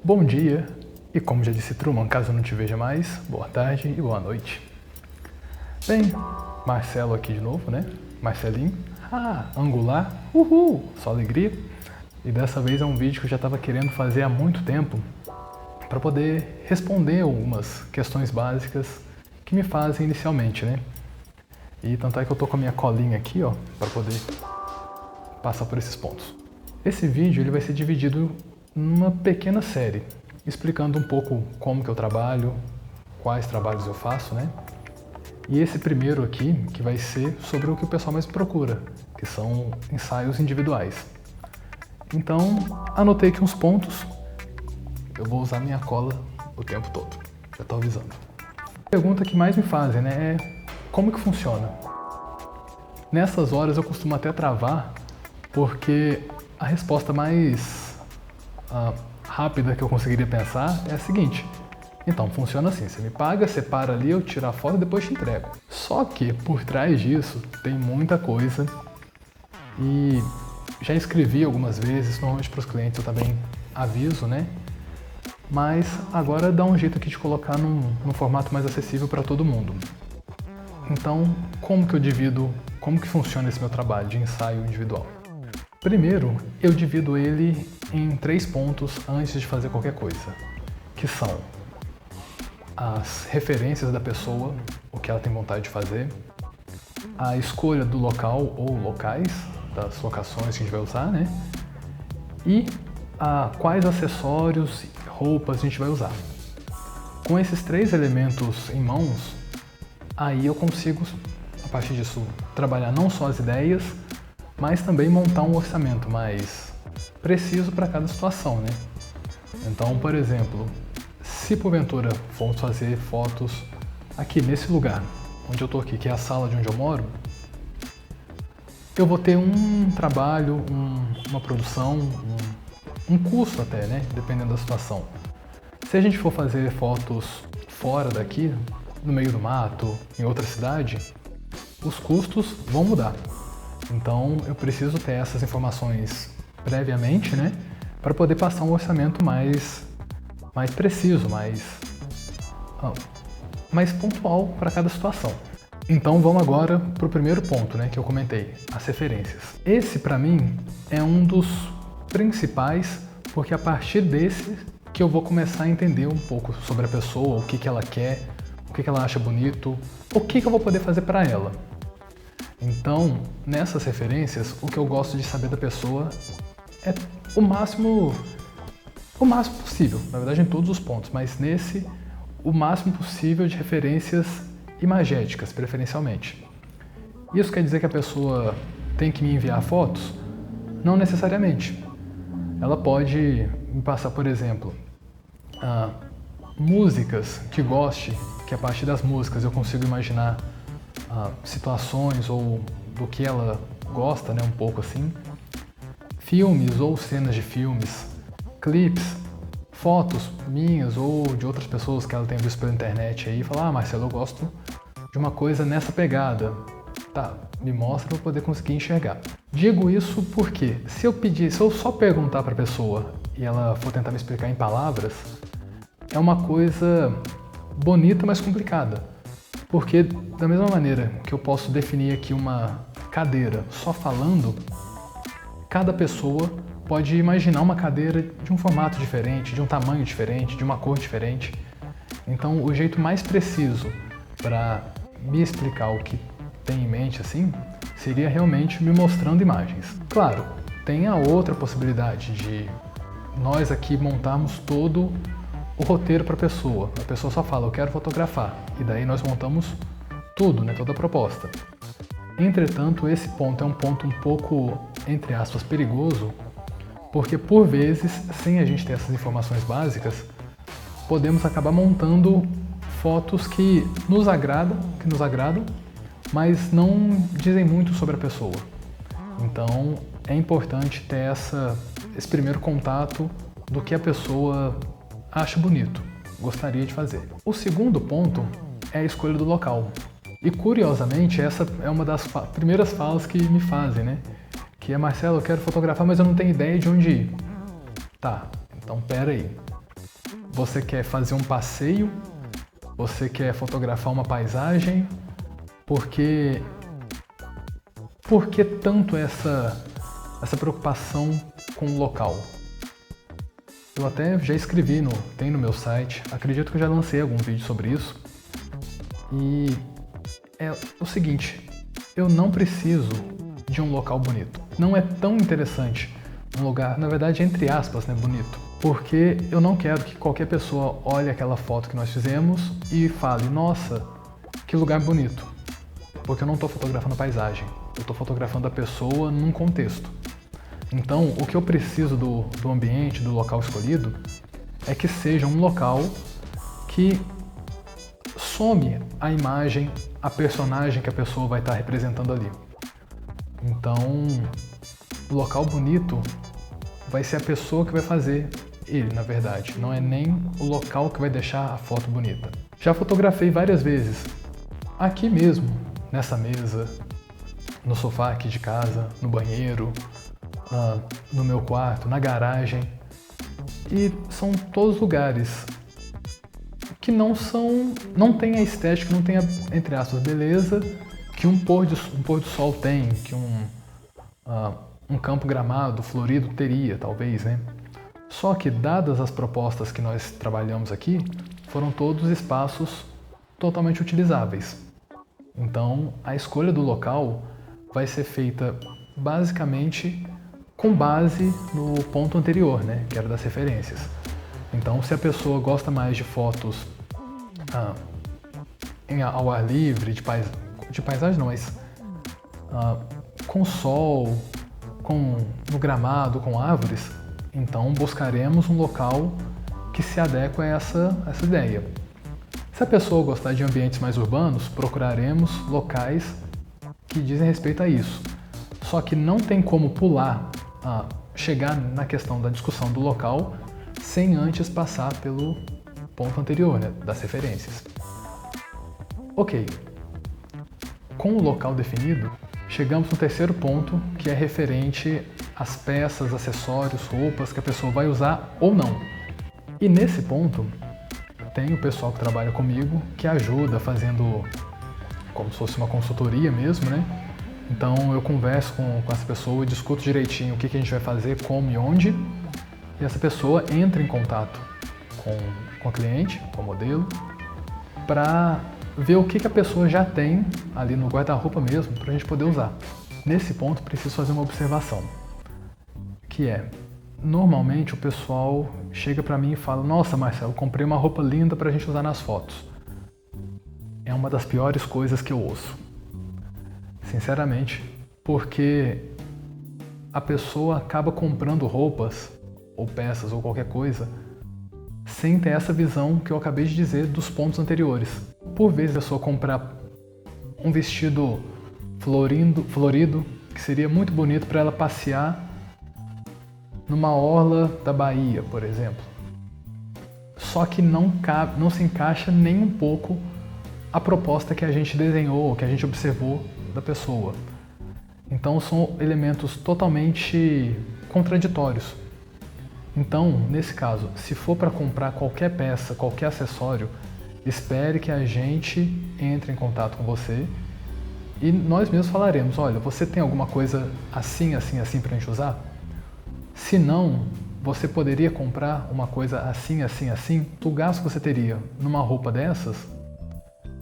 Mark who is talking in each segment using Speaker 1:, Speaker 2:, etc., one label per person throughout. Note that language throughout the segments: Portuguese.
Speaker 1: Bom dia, e como já disse Truman, caso eu não te veja mais, boa tarde e boa noite. Bem, Marcelo aqui de novo, né? Marcelinho. Angular, uhul, só alegria. E dessa vez é um vídeo que eu já estava querendo fazer há muito tempo para poder responder algumas questões básicas que me fazem inicialmente, né? E tanto é que eu tô com a minha colinha aqui, ó, para poder passar por esses pontos. Esse vídeo ele vai ser dividido numa pequena série, explicando um pouco como que eu trabalho, quais trabalhos eu faço, né? E esse primeiro aqui, que vai ser sobre o que o pessoal mais procura, que são ensaios individuais. Então, anotei aqui uns pontos, eu vou usar minha cola o tempo todo, já estou avisando. A pergunta que mais me fazem, né, é como que funciona? Nessas horas eu costumo até travar, porque a resposta mais rápida que eu conseguiria pensar é a seguinte: então, funciona assim, você me paga, você para ali, eu tiro a foto e depois te entrego. Só que por trás disso tem muita coisa e já escrevi algumas vezes, normalmente para os clientes eu também aviso, né? Mas agora dá um jeito aqui de colocar num formato mais acessível para todo mundo. Então, como que eu divido, como que funciona esse meu trabalho de ensaio individual? Primeiro, eu divido ele em 3 pontos antes de fazer qualquer coisa, que são as referências da pessoa, o que ela tem vontade de fazer, a escolha do local ou locais, das locações que a gente vai usar, né? E quais acessórios, roupas a gente vai usar. Com esses 3 elementos em mãos, aí eu consigo, a partir disso, trabalhar não só as ideias, mas também montar um orçamento mais preciso para cada situação, né? Então, por exemplo, se porventura formos fazer fotos aqui nesse lugar, onde eu estou aqui, que é a sala de onde eu moro, eu vou ter um trabalho, uma produção, um custo até, né? Dependendo da situação. Se a gente for fazer fotos fora daqui, no meio do mato, em outra cidade, os custos vão mudar. Então eu preciso ter essas informações previamente, né? Para poder passar um orçamento mais preciso, mais pontual para cada situação. Então vamos agora para o primeiro ponto, né, que eu comentei, as referências. Esse para mim é um dos principais, porque a partir desse que eu vou começar a entender um pouco sobre a pessoa, o que que ela quer, o que que ela acha bonito, o que que eu vou poder fazer para ela. Então, nessas referências, o que eu gosto de saber da pessoa é o máximo possível, na verdade em todos os pontos, mas nesse, o máximo possível de referências imagéticas, preferencialmente. Isso quer dizer que a pessoa tem que me enviar fotos? Não necessariamente. Ela pode me passar, por exemplo, músicas que goste, que a partir das músicas eu consigo imaginar situações ou do que ela gosta, né, um pouco assim. Filmes ou cenas de filmes, clipes, fotos minhas ou de outras pessoas que ela tenha visto pela internet aí e falar: Marcelo, eu gosto de uma coisa nessa pegada. Tá, me mostra para eu poder conseguir enxergar. Digo isso porque se eu só perguntar para a pessoa e ela for tentar me explicar em palavras, é uma coisa bonita, mas complicada. Porque da mesma maneira que eu posso definir aqui uma cadeira só falando, cada pessoa pode imaginar uma cadeira de um formato diferente, de um tamanho diferente, de uma cor diferente. Então, o jeito mais preciso para me explicar o que tem em mente assim, seria realmente me mostrando imagens. Claro, tem a outra possibilidade de nós aqui montarmos todo o roteiro para a pessoa só fala: eu quero fotografar, e daí nós montamos tudo, né, toda a proposta. Entretanto, esse ponto é um ponto um pouco, entre aspas, perigoso, porque por vezes, sem a gente ter essas informações básicas, podemos acabar montando fotos que nos agradam, mas não dizem muito sobre a pessoa. Então, é importante ter esse primeiro contato do que a pessoa acha bonito, gostaria de fazer. O segundo ponto é a escolha do local. E curiosamente, essa é uma das primeiras falas que me fazem, né? que é: Marcelo, eu quero fotografar, mas eu não tenho ideia de onde ir. Tá, então pera aí. Você quer fazer um passeio? Você quer fotografar uma paisagem? Por que tanto essa preocupação com o local? Eu até já escrevi, tem no meu site, acredito que eu já lancei algum vídeo sobre isso. E é o seguinte, eu não preciso de um local bonito. Não é tão interessante um lugar, na verdade, entre aspas, né, bonito. Porque eu não quero que qualquer pessoa olhe aquela foto que nós fizemos e fale: nossa, que lugar bonito. Porque eu não estou fotografando a paisagem, eu estou fotografando a pessoa num contexto. Então, o que eu preciso do ambiente, do local escolhido, é que seja um local que some a imagem, a personagem que a pessoa vai estar representando ali. Então, o local bonito vai ser a pessoa que vai fazer ele, na verdade. Não é nem o local que vai deixar a foto bonita. Já fotografei várias vezes, aqui mesmo, nessa mesa, no sofá aqui de casa, no banheiro, no meu quarto, na garagem. E são todos lugares que não tem a estética, não tem a, entre aspas, beleza que um pôr do sol tem, que um campo gramado, florido teria, talvez, né? Só que, dadas as propostas que nós trabalhamos aqui, foram todos espaços totalmente utilizáveis. Então, a escolha do local vai ser feita basicamente com base no ponto anterior, né? Que era das referências. Então, se a pessoa gosta mais de fotos ao ar livre, de paisagem não, mas com sol, no gramado, com árvores, então buscaremos um local que se adequa a essa ideia. Se a pessoa gostar de ambientes mais urbanos, procuraremos locais que dizem respeito a isso. Só que não tem como chegar na questão da discussão do local sem antes passar pelo ponto anterior, né, das referências. Ok, com o local definido, chegamos no terceiro ponto, que é referente às peças, acessórios, roupas que a pessoa vai usar ou não. E nesse ponto, tem o pessoal que trabalha comigo, que ajuda fazendo como se fosse uma consultoria mesmo, né? Então eu converso com essa pessoa, discuto direitinho o que a gente vai fazer, como e onde, e essa pessoa entra em contato com o cliente, com o modelo, para ver o que a pessoa já tem ali no guarda-roupa mesmo, para a gente poder usar. Nesse ponto, preciso fazer uma observação, que é: normalmente o pessoal chega para mim e fala: nossa, Marcelo, comprei uma roupa linda para a gente usar nas fotos. É uma das piores coisas que eu ouço, sinceramente, porque a pessoa acaba comprando roupas ou peças ou qualquer coisa sem ter essa visão que eu acabei de dizer dos pontos anteriores. Por vezes a pessoa comprar um vestido florido, que seria muito bonito para ela passear numa orla da Bahia, por exemplo. Só que não se encaixa nem um pouco a proposta que a gente desenhou, que a gente observou da pessoa. Então são elementos totalmente contraditórios. Então, nesse caso, se for para comprar qualquer peça, qualquer acessório, espere que a gente entre em contato com você e nós mesmos falaremos: olha, você tem alguma coisa assim, assim, assim para a gente usar? Se não, você poderia comprar uma coisa assim, assim, assim? O gasto que você teria numa roupa dessas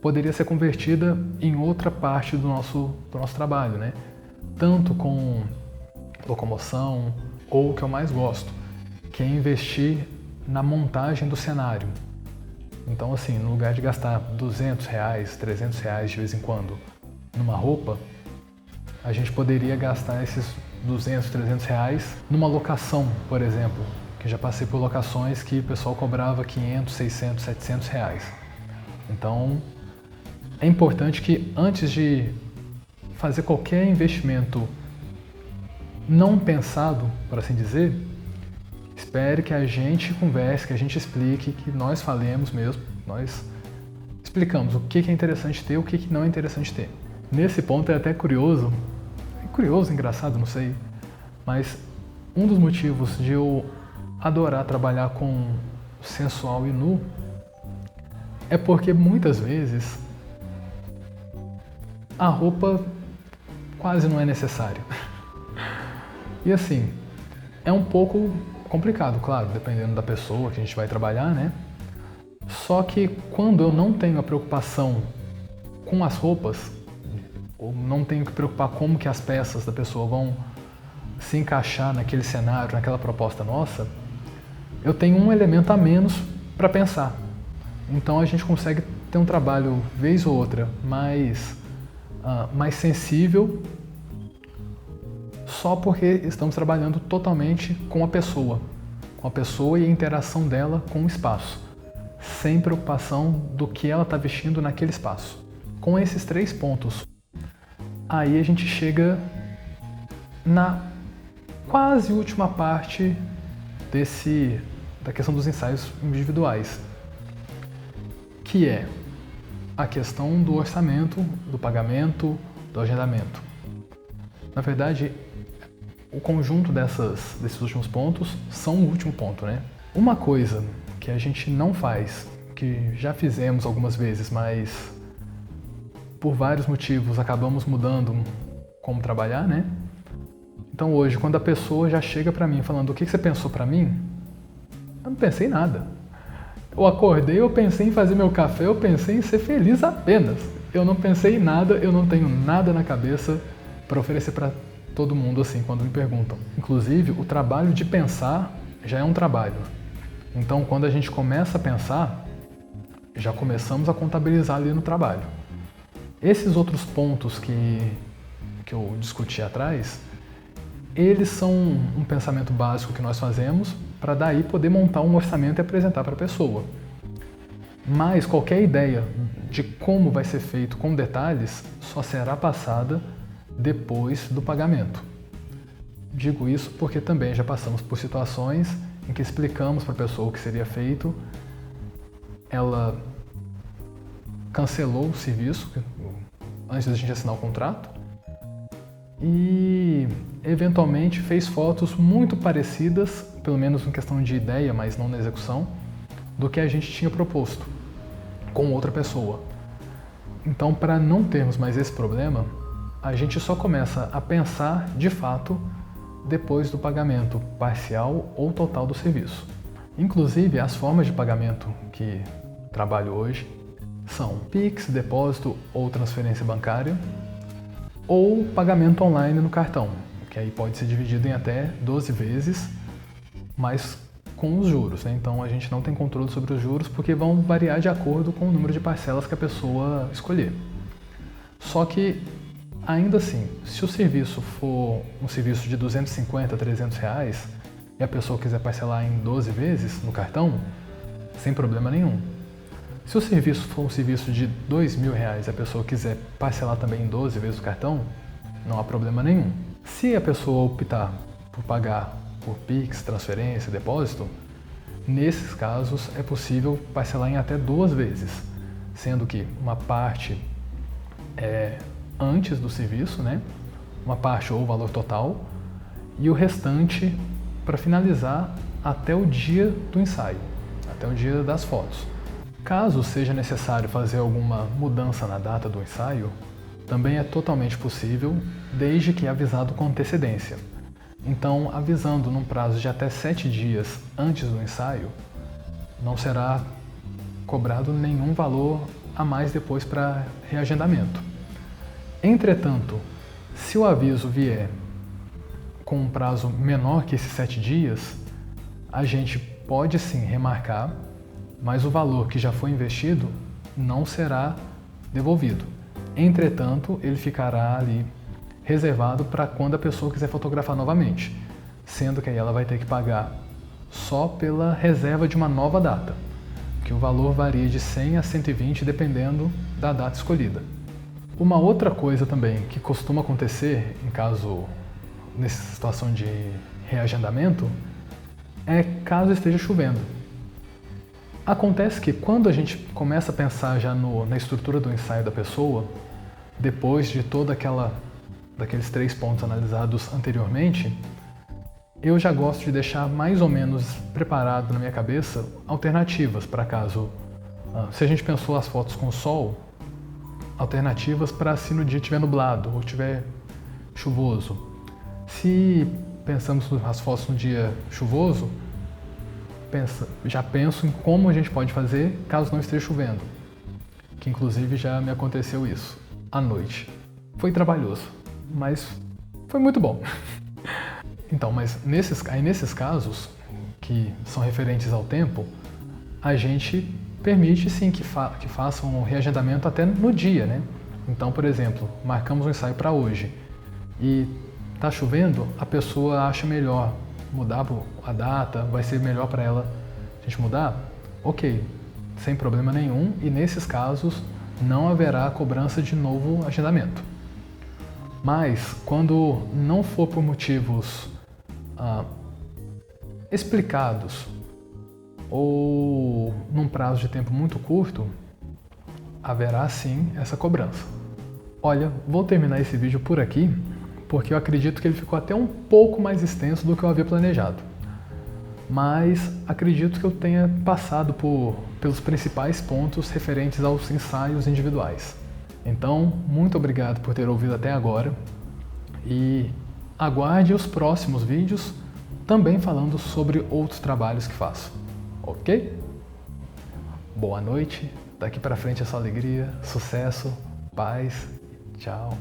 Speaker 1: poderia ser convertida em outra parte do nosso trabalho, né? Tanto com locomoção, ou o que eu mais gosto, que é investir na montagem do cenário. Então, assim, no lugar de gastar R$200, R$300 de vez em quando numa roupa, a gente poderia gastar esses R$200, R$300 numa locação, por exemplo, que já passei por locações que o pessoal cobrava R$500, R$600, R$700. Então, é importante que antes de fazer qualquer investimento não pensado, por assim dizer, espere que a gente converse, que a gente explique, que nós falemos mesmo, nós explicamos o que é interessante ter, o que não é interessante ter. Nesse ponto é até curioso, engraçado, não sei, Mas um dos motivos de eu adorar trabalhar com sensual e nu é porque muitas vezes a roupa quase não é necessária. E assim, é um pouco complicado, claro, dependendo da pessoa que a gente vai trabalhar, né? Só que quando eu não tenho a preocupação com as roupas, ou não tenho que preocupar como que as peças da pessoa vão se encaixar naquele cenário, naquela proposta nossa, eu tenho um elemento a menos para pensar. Então a gente consegue ter um trabalho, vez ou outra, mais sensível, só porque estamos trabalhando totalmente com a pessoa e a interação dela com o espaço, sem preocupação do que ela está vestindo naquele espaço. Com esses 3 pontos, aí a gente chega na quase última parte da questão dos ensaios individuais, que é a questão do orçamento, do pagamento, do agendamento. Na verdade, o conjunto desses últimos pontos são o último ponto, né? Uma coisa que a gente não faz, que já fizemos algumas vezes, mas por vários motivos acabamos mudando como trabalhar, né? Então hoje, quando a pessoa já chega pra mim falando o que você pensou pra mim, eu não pensei em nada. Eu acordei, eu pensei em fazer meu café, eu pensei em ser feliz apenas. Eu não pensei em nada, eu não tenho nada na cabeça para oferecer para todo mundo assim quando me perguntam. Inclusive, o trabalho de pensar já é um trabalho. Então, quando a gente começa a pensar, já começamos a contabilizar ali no trabalho. Esses outros pontos que eu discuti atrás, eles são um pensamento básico que nós fazemos para daí poder montar um orçamento e apresentar para a pessoa. Mas qualquer ideia de como vai ser feito com detalhes só será passada depois do pagamento. Digo isso porque também já passamos por situações em que explicamos para a pessoa o que seria feito, ela cancelou o serviço antes da gente assinar o contrato e eventualmente fez fotos muito parecidas, pelo menos em questão de ideia, mas não na execução, do que a gente tinha proposto com outra pessoa. Então, para não termos mais esse problema, a gente só começa a pensar de fato depois do pagamento parcial ou total do serviço. Inclusive, as formas de pagamento que trabalho hoje são Pix, depósito ou transferência bancária, ou pagamento online no cartão, que aí pode ser dividido em até 12 vezes, mas com os juros, né? Então a gente não tem controle sobre os juros porque vão variar de acordo com o número de parcelas que a pessoa escolher. Só que, ainda assim, se o serviço for um serviço de 250, 300 reais e a pessoa quiser parcelar em 12 vezes no cartão, sem problema nenhum. Se o serviço for um serviço de R$2.000 e a pessoa quiser parcelar também em 12 vezes o cartão, não há problema nenhum. Se a pessoa optar por pagar por Pix, transferência, depósito, nesses casos é possível parcelar em até 2 vezes, sendo que uma parte é antes do serviço, né? Uma parte ou o valor total, e o restante para finalizar até o dia do ensaio, até o dia das fotos. Caso seja necessário fazer alguma mudança na data do ensaio, também é totalmente possível, desde que avisado com antecedência. Então, avisando num prazo de até 7 dias antes do ensaio, não será cobrado nenhum valor a mais depois para reagendamento. Entretanto, se o aviso vier com um prazo menor que esses 7 dias, a gente pode sim remarcar, mas o valor que já foi investido não será devolvido. Entretanto, ele ficará ali reservado para quando a pessoa quiser fotografar novamente, sendo que aí ela vai ter que pagar só pela reserva de uma nova data, que o valor varia de 100 a 120 dependendo da data escolhida. Uma outra coisa também que costuma acontecer nessa situação de reagendamento é caso esteja chovendo. Acontece que quando a gente começa a pensar já na estrutura do ensaio da pessoa, depois de daqueles 3 pontos analisados anteriormente, eu já gosto de deixar mais ou menos preparado na minha cabeça alternativas para caso, se a gente pensou as fotos com sol, alternativas para se no dia estiver nublado ou estiver chuvoso. Se pensamos nas fotos no dia chuvoso, já penso em como a gente pode fazer caso não esteja chovendo, que inclusive já me aconteceu isso, à noite. Foi trabalhoso, mas foi muito bom. Então, mas nesses casos, que são referentes ao tempo, a gente permite sim que faça um reagendamento até no dia, né? Então, por exemplo, marcamos um ensaio para hoje e tá chovendo, a pessoa acha melhor mudar a data, vai ser melhor para ela a gente mudar? Ok, sem problema nenhum, e nesses casos não haverá cobrança de novo agendamento. Mas quando não for por motivos explicados ou num prazo de tempo muito curto, haverá sim essa cobrança. Olha, vou terminar esse vídeo por aqui, porque eu acredito que ele ficou até um pouco mais extenso do que eu havia planejado. Mas acredito que eu tenha passado pelos principais pontos referentes aos ensaios individuais. Então, muito obrigado por ter ouvido até agora e aguarde os próximos vídeos também falando sobre outros trabalhos que faço, ok? Boa noite, daqui para frente é só alegria, sucesso, paz, tchau.